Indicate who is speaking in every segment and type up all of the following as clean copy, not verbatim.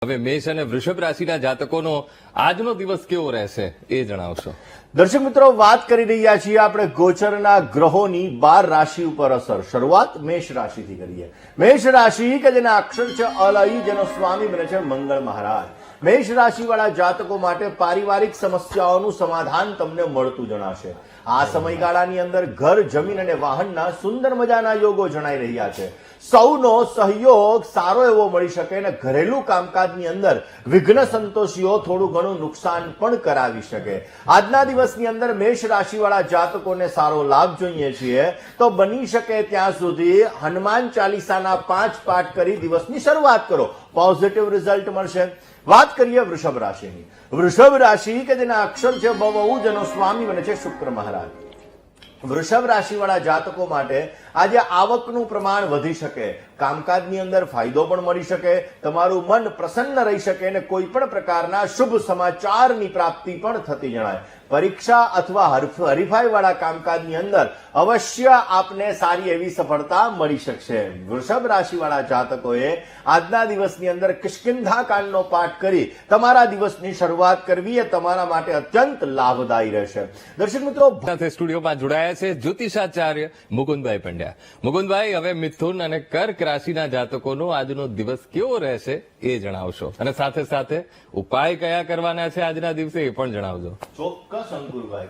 Speaker 1: હવે મેષ અને વૃષભ રાશિના જાતકોનો આજનો દિવસ કેવો રહેશે એ જણાવશો।
Speaker 2: દર્શક મિત્રો, વાત કરી રહ્યા છીએ આપણે ગોચરના ગ્રહોની 12 રાશિ ઉપર અસર। શરૂઆત મેષ રાશિથી કરીએ। મેષ રાશિ કે જેના અક્ષર છે અલઈ, જેનો સ્વામી બને છે મંગળ મહારાજ। મેષ રાશિવાળા જાતકો માટે પારિવારિક સમસ્યાઓનું સમાધાન તમને મળતું જણાશે। આ સમયગાળાની અંદર ઘર, જમીન અને વાહનના સુંદર મજાના યોગો જણાઈ રહ્યા છે। સૌનો સહયોગ સારો એવો મળી શકે અને ઘરેલું કામકાજની અંદર વિઘ્ન સંતોષીઓ થોડું ઘણું નુકસાન પણ કરાવી શકે। આજના દિવસની અંદર મેષ રાશિવાળા જાતકોને સારો લાભ જોઈએ છીએ તો બની શકે ત્યાં સુધી હનુમાન ચાલીસાના 5 પાઠ કરી દિવસની શરૂઆત કરો, પોઝિટિવ રિઝલ્ટ મળશે। વાત કરીએ વૃષભ રાશિની। વૃષભ રાશિ કે જેના અક્ષર છે બવઉ, જેનો સ્વામી બને છે શુક્ર મહારાજ। વૃષભ રાશિવાળા જાતકો માટે આજે આવકનું પ્રમાણ વધી શકે, કામકાજની અંદર ફાયદો પણ મળી શકે, તમારું મન પ્રસન્ન રહી શકે અને કોઈ પણ પ્રકારના શુભ સમાચારની પ્રાપ્તિ પણ થતી જણાય। પરીક્ષા અથવા હરીફાઈવાળા કામકાજની અંદર અવશ્ય આપને સારી એવી સફળતા મળી શકશે। વૃષભ રાશિવાળા જાતકોએ આજના દિવસની અંદર કિષ્કિંધા કાંડનો પાઠ કરી તમારા દિવસની શરૂઆત કરવી એ તમારા માટે અત્યંત લાભદાયી રહેશે। દર્શક મિત્રો,
Speaker 1: સાથે સ્ટુડિયોમાં જોડાયા છે જ્યોતિષાચાર્ય મુકુંદભાઈ પંડ્યા। મુકુંદભાઈ, હવે મિથુન અને કર્ક રાશિના જાતકોનો આજનો દિવસ કેવો રહેશે એ જણાવશો અને સાથે સાથે ઉપાય કયા કરવાના છે આજના દિવસે એ પણ જણાવજો।
Speaker 2: ચોક્કસ અંકુરભાઈ,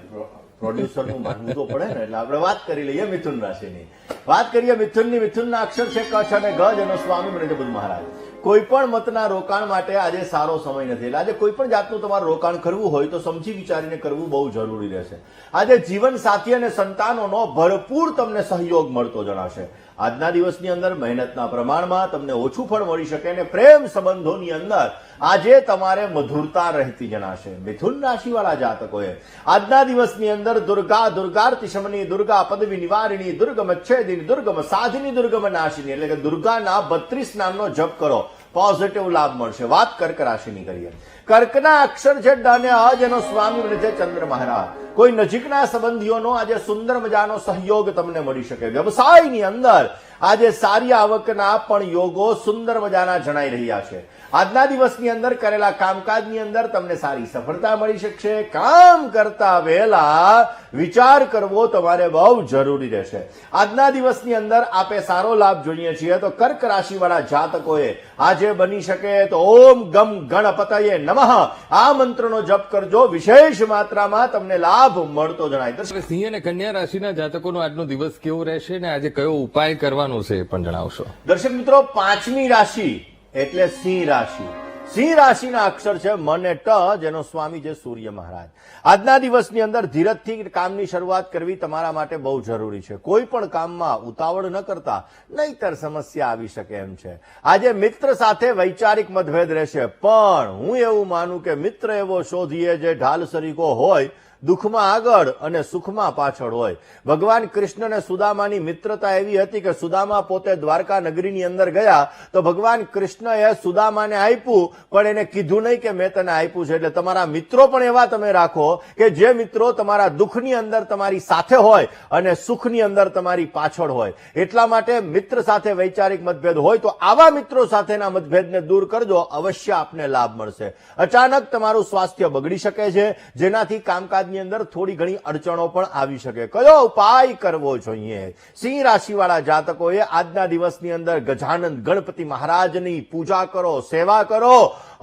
Speaker 2: પ્રોડ્યુસરનું માનવું તો પડે ને, એટલે આપણે વાત કરી લઈએ મિથુન રાશિની। વાત કરીએ મિથુનની। મિથુનના અક્ષર છે કચ્છ અને ગજ, એનો સ્વામી બને છે બુધ મહારાજ। કોઈ પણ મતના રોકાણ માટે આજે સારો સમય નથી, એટલે આજે કોઈ પણ જાતનું તમારે રોકાણ કરવું હોય તો સમજી વિચારીને કરવું બહુ જરૂરી રહેશે। આજે જીવન સાથી અને સંતાનોનો ભરપૂર તમને સહયોગ મળતો જણાશે। આજના દિવસની અંદર મહેનતના પ્રમાણમાં તમને ઓછું ફળ મળી શકે અને પ્રેમ સંબંધોની અંદર આજે તમારે મધુરતા રહેતી જણાશે। મિથુન રાશિવાળા જાતકોએ આજના દિવસની અંદર દુર્ગાર્તિશમની, દુર્ગા પદવી નિવારિણી, દુર્ગમ છેદિની, દુર્ગમ સાધિની, દુર્ગમ નાશિની એટલે કે દુર્ગાના 32 નામનો જપ કરો, પોઝિટિવ લાભ મળશે। વાત કર્ક રાશિની કરીએ। કર્કના અક્ષર છે ડ અને અ, જેનો સ્વામી બને છે ચંદ્ર મહારાજ। કોઈ નજીકના સંબંધીઓનો આજે સુંદર મજાનો સહયોગ તમને મળી શકે। વ્યવસાયની અંદર આજે સારી આવકના પણ યોગો સુંદર મજાના જણાઈ રહ્યા છે। આજના દિવસની અંદર કરેલા કામકાજની અંદર તમને સારી સફળતા મળી શકશે। કામ કરતા વહેલા વિચાર કરવો તમારે બહુ જરૂરી રહેશે। આજના દિવસની અંદર આપે સારો લાભ જોઈએ છીએ તો કર્ક રાશિવાળા જાતકોએ આજે બની શકે તો ઓમ ગમ ગણપતયે નમઃ આ મંત્રનો જપ કરજો, વિશેષ માત્રામાં તમને લાભ મળતો જણાય।
Speaker 1: સિંહ અને કન્યા રાશિના જાતકોનો આજનો દિવસ કેવો રહેશે અને આજે કયો ઉપાય કરવાનો છે એ પણ જણાવશો।
Speaker 2: દર્શક મિત્રો, 5મી રાશિ એટલે સિંહ રાશિ। સિંહ રાશિના અક્ષર છે મ અને ટ, જેનો સ્વામી છે સૂર્ય મહારાજ। આજના દિવસની અંદર ધીરજથી કામની શરૂઆત કરવી તમારા માટે બહુ જરૂરી છે। કોઈ પણ કામમાં ઉતાવળ ન કરતા, નહીતર સમસ્યા આવી શકે એમ છે। આજે મિત્ર સાથે વૈચારિક મતભેદ રહેશે, પણ હું એવું માનું કે મિત્ર એવો શોધીએ જે ઢાલ સરીકો હોય, દુઃખમાં આગળ અને સુખમાં પાછળ હોય। ભગવાન કૃષ્ણ અને સુદામાની મિત્રતા એવી હતી કે સુદામા પોતે દ્વારકા નગરીની અંદર ગયા તો ભગવાન કૃષ્ણએ સુદામાને આપ્યું, પણ એને કીધું નહીં કે મેં તને આપ્યું છે। એટલે તમારા મિત્રો પણ એવા તમે રાખો કે જે મિત્રો તમારા દુઃખની અંદર તમારી સાથે હોય અને સુખની અંદર તમારી પાછળ હોય। એટલા માટે મિત્ર સાથે વૈચારિક મતભેદ હોય તો આવા મિત્રો સાથેના મતભેદને દૂર કરજો, અવશ્ય આપને લાભ મળશે। અચાનક તમારું સ્વાસ્થ્ય બગડી શકે છે, જેનાથી કામકાજ ની અંદર થોડી ઘણી અડચણો પણ આવી શકે। કયો ઉપાય કરવો જોઈએ? સિંહ રાશિવાળા જાતકોએ આજના દિવસની અંદર ગજાનંદ ગણપતિ મહારાજની પૂજા કરો, સેવા કરો,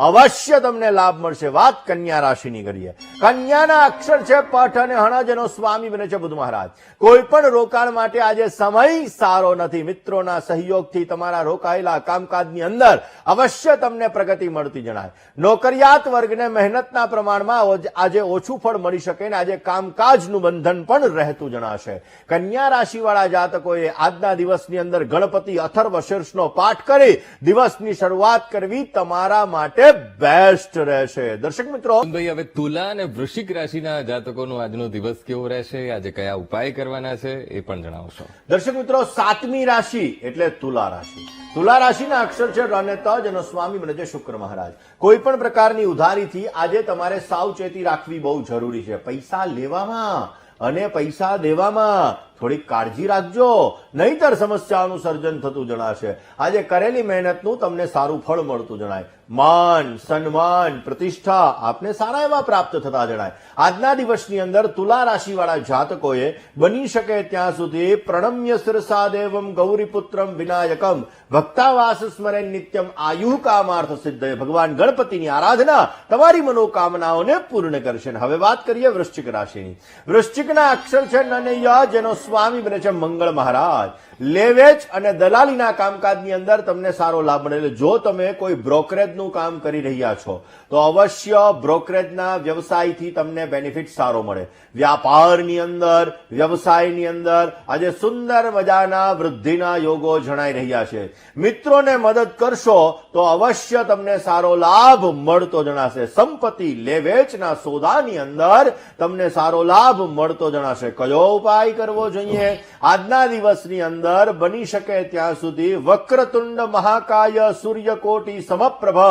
Speaker 2: અવશ્ય તમને લાભ મળશે। વાત કન્યા રાશિની કરીએ। કન્યાના અક્ષર છે પઠ અને હણ, જેનો સ્વામી બને છે બુધ મહારાજ। કોઈ પણ રોકાણ માટે આજે સમય સારો નથી। મિત્રોના સહયોગથી તમારા રોકાયેલા કામકાજની અંદર અવશ્ય તમને પ્રગતિ મળતી જણાય। નોકરિયાત વર્ગને મહેનતના પ્રમાણમાં આજે ઓછું ફળ મળી શકે અને આજે કામકાજનું બંધન પણ રહેતું જણાશે। કન્યા રાશિવાળા જાતકોએ આજના દિવસની અંદર ગણપતિ અથર્વ શીર્ષનો પાઠ કરી દિવસની શરૂઆત કરવી તમારા માટે બેસ્ટ રહેશે। દર્શક મિત્રો,
Speaker 1: ભાઈ, હવે તુલા અને વૃશ્ચિક રાશિના જાતકોનો આજનો દિવસ કેવો રહેશે, આજે કયા ઉપાય કરવાના છે એ પણ જણાવશો।
Speaker 2: દર્શક મિત્રો, 7મી રાશિ એટલે તુલા રાશિ। તુલા રાશિના અક્ષર છે ર અને ત, જેનો સ્વામી બને છે શુક્ર મહારાજ। કોઈ પણ પ્રકારની ઉધારીથી આજે તમારે સાવચેતી રાખવી બહુ જરૂરી છે। પૈસા લેવામાં અને પૈસા દેવામાં થોડીક કાળજી રાખજો, નહીતર સમસ્યાઓનું સર્જન થતું જણાશે. આજે કરેલી મહેનતનું તમને સારું ફળ મળતું જણાય. માન, સન્માન, પ્રતિષ્ઠા આપને સારા એવા પ્રાપ્ત થતા જણાય. આજના દિવસની અંદર તુલા રાશિવાળા જાતકોએ બની શકે ત્યાં સુધી પ્રણમ્ય શિરસા દેવમ ગૌરીપુત્રમ વિનાયકમ ભક્તાવાસ સ્મરે નિત્યમ આયુ કામાર્થ સિદ્ધય. ભગવાન ગણપતિની આરાધના તમારી મનોકામનાઓને પૂર્ણ કરશે. હવે વાત કરીએ વૃશ્ચિક રાશિની. વૃશ્ચિકના અક્ષર છે ન અને ય, જેનો સ્વામી બને છે મંગળ મહારાજ. લેવેચ અને દલાલીના કામકાજની અંદર તમને સારો લાભ મળે. જો તમે કોઈ બ્રોકરેજનું કામ કરી રહ્યા છો તો અવશ્ય બ્રોકરેજના વ્યવસાયથી તમને બેનિફિટ સારો મળે. વ્યાપારની અંદર, વ્યવસાયની અંદર આજે સુંદર મજાના વૃદ્ધિના યોગો જણાઈ રહ્યા છે. મિત્રોને મદદ કરશો તો અવશ્ય તમને સારો લાભ મળતો જણાશે. સંપત્તિ લેવેચના સોદાની અંદર તમને સારો લાભ મળતો જણાશે. કયો ઉપાય કરવો જોઈએ? આજના દિવસની અંદર બની શકે ત્યાં સુધી વક્રતુંડ મહાકાય સૂર્યકોટી સમપ્રભ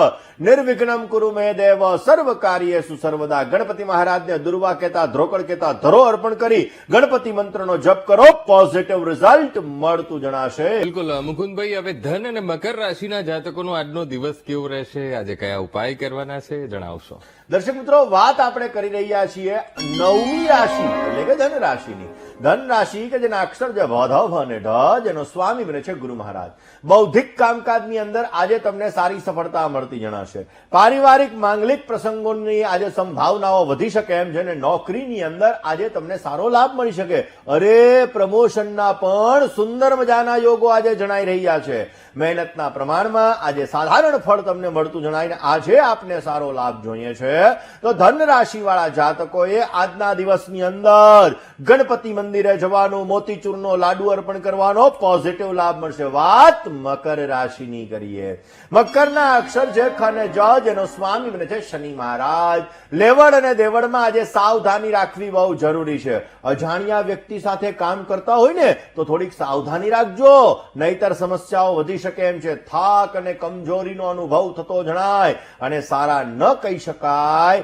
Speaker 2: નિર્વિઘ્નમ કુરુ મે દેવ સર્વ કાર્યેષુ સર્વદા. ગણપતિ મહારાજને દુર્વા કહેતા, ધ્રોકડ કહેતા ધરો અર્પણ કરી ગણપતિ મંત્રનો જપ કરો, પોઝિટિવ રિઝલ્ટ મળતું જણાશે.
Speaker 1: બિલકુલ મુકુંદભાઈ, હવે ધન અને મકર રાશિના જાતકોનો આજનો દિવસ કેવો રહેશે, આજે કયા ઉપાય કરવાના છે જણાવશો?
Speaker 2: દર્શક મિત્રો, વાત આપણે કરી રહ્યા છીએ 9મી રાશિ એટલે કે ધન રાશિની. ધન રાશિ કે જેના અક્ષર છે વધ અને ઢ, જેનો સ્વામી બને છે ગુરુ મહારાજ. બૌદ્ધિક કામકાજની અંદર આજે તમને સારી સફળતા મળતી જણાશે. પારિવારિક માંગલિક પ્રસંગોની આજે સંભાવનાઓ વધી શકે એમ છે. નોકરીની અંદર આજે તમને સારો લાભ મળી શકે. અરે, પ્રમોશનના પણ સુંદર મજાના યોગો આજે જણાઈ રહ્યા છે. મહેનતના પ્રમાણમાં આજે સાધારણ ફળ તમને મળતું જણાય. આજે આપને સારો લાભ જોઈએ છે તો ધન રાશિ વાળા જાતકોએ આજના દિવસની અંદર ગણપતિ મંદિરે જવાનું, મોતીચૂરનો લાડુ અર્પણ કરવાનો, પોઝિટિવ લાભ મળશે. વાત મકર રાશિની કરીએ. મકરના અક્ષર છે ખ અને જ, જેનો સ્વામી બને છે શનિ મહારાજ. લેવડ અને દેવડમાં આજે સાવધાની રાખવી બહુ જરૂરી છે. અજાણ્યા વ્યક્તિ સાથે કામ કરતા હોય ને તો થોડીક સાવધાની રાખજો, નહીતર સમસ્યાઓ વધી શકે એમ છે. થાક અને કમજોરીનો અનુભવ થતો જણાય અને સારા ન કહી શકાય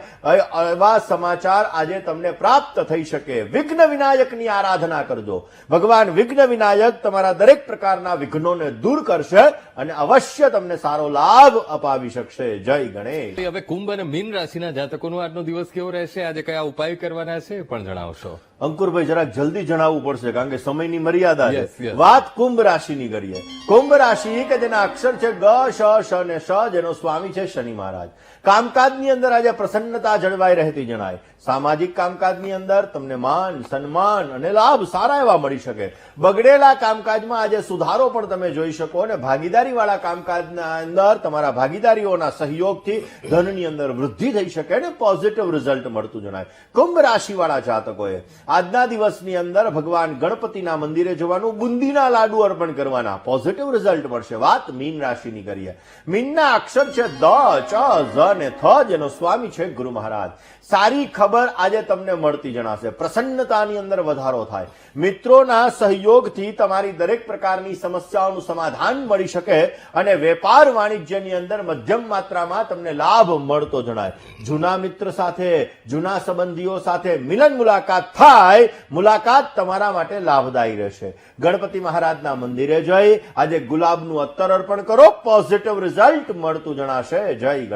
Speaker 2: એવા સમાચાર આજે તમને પ્રાપ્ત થઈ શકે. વિઘ્ન વિનાયકની આરાધના કરજો. ભગવાન વિઘ્ન વિનાયક તમારા દરેક પ્રકારના વિઘ્નોને દૂર કરશે અને અવશ્ય તમને સારો લાભ અપાવી શકશે. જય ગણેશ.
Speaker 1: હવે કુંભ અને મીન રાશિના જાતકોનો આજનો દિવસ કેવો રહેશે, આજે કયા ઉપાય કરવાના છે પણ જણાવશો?
Speaker 2: અંકુરભાઈ, જરાક જલ્દી જણાવવું પડશે કારણ કે સમયની મર્યાદા છે.
Speaker 1: Yes, yes.
Speaker 2: વાત કુંભ રાશિની કરીએ. કુંભ રાશિ કે જેના અક્ષર છે ગ, શ, શ અને શ, જેનો સ્વામી છે શનિ મહારાજ. કામકાજની અંદર આજે પ્રસન્નતા જળવાઈ રહેતી જણાય. સામાજિક કામકાજની અંદર તમને માન, સન્માન અને લાભ સારા એવા મળી શકે. બગડેલા કામકાજમાં આજે સુધારો પણ તમે જોઈ શકો અને ભાગીદારી વાળા કામકાજના અંદર તમારા ભાગીદારીઓના સહયોગથી ધનની અંદર વૃદ્ધિ થઈ શકે અને પોઝિટિવ રિઝલ્ટ મળતું જણાય. કુંભ રાશિ વાળા જાતકોએ આજના દિવસની અંદર ભગવાન ગણપતિના મંદિરે જવાનું, બુંદીના લાડુ અર્પણ કરવાના, પોઝિટિવ રિઝલ્ટ મળશે. વાત મીન રાશિની કરીએ. મીનના અક્ષર છે દ, ચ, ઝ અને થ, જેનો સ્વામી છે ગુરુ મહારાજ. સારી ખબર આજે તમને મળતી જણાશે. પ્રસન્નતાની અંદર વધારો થાય. મિત્રોના સહયોગથી તમારી દરેક પ્રકારની સમસ્યાઓનું સમાધાન મળી શકે અને વેપાર વાણિજ્યની અંદર મધ્યમ માત્રામાં તમને લાભ મળતો જણાય. જૂના મિત્ર સાથે, જૂના સંબંધીઓ સાથે મિલન મુલાકાત થાય. મુલાકાત તમારા માટે લાભદાયી રહેશે. ગણપતિ મહારાજના મંદિરે જઈ આજે ગુલાબનું અત્તર અર્પણ કરો, પોઝિટિવ રિઝલ્ટ મળતું જણાશે. જય ગણેશ.